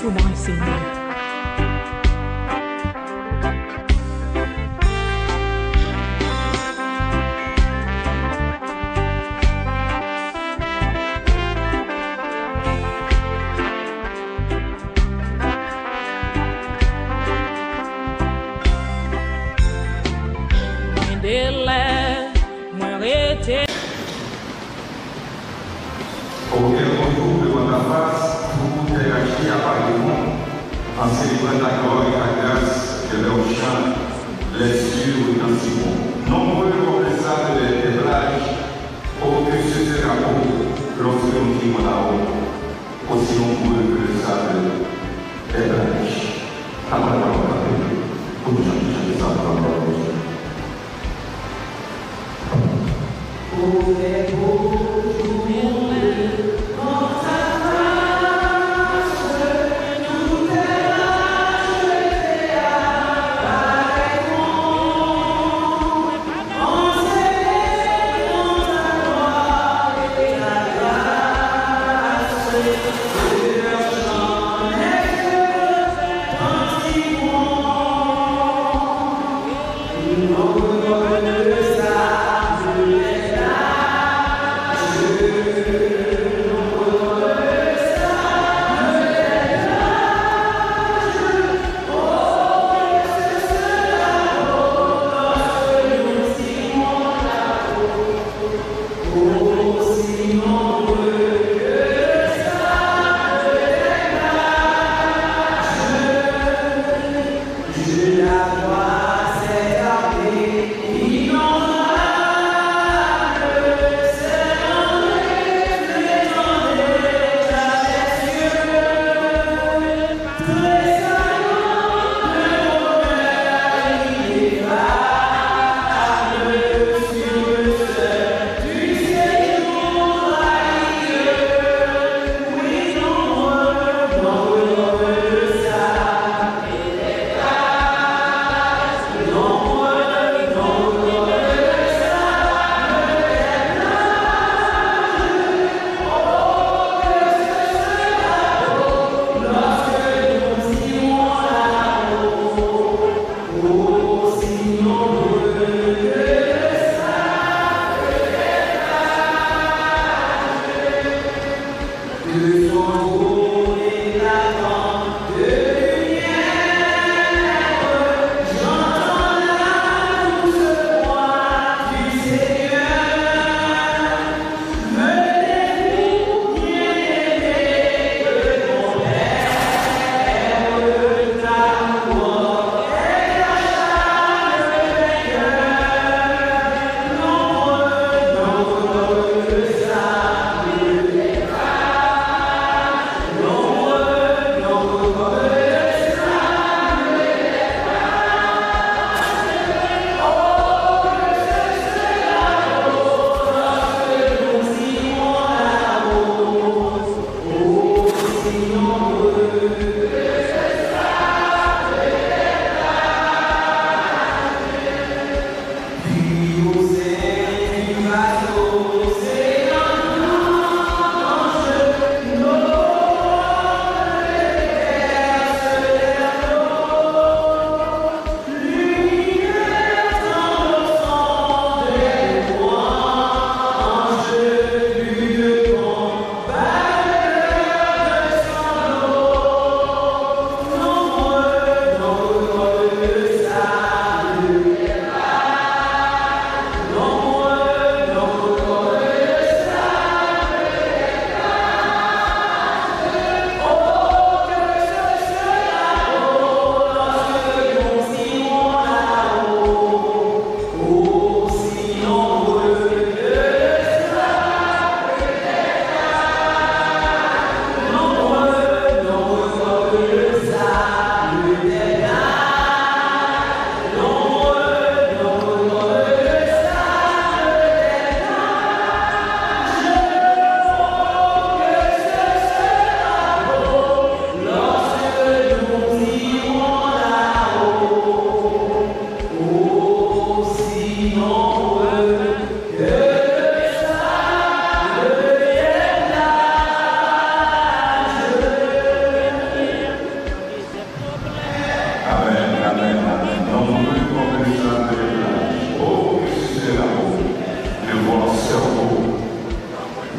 soudain, Seigneur. Auquel retour devant ta face pour t'élargir à part du monde, en célébrant ta gloire et ta grâce que leur chant, les cieux dans si bon. Nombreux comme les sables des plages, oh que ce sera beau lorsque nous vivons là-haut, aussi nombreux que le sable des plages. Ta parole, pour nous chanter ça par la parole.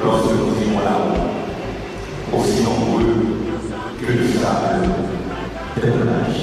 lorsque nous vivons là-haut, aussi nombreux que le sable des plages.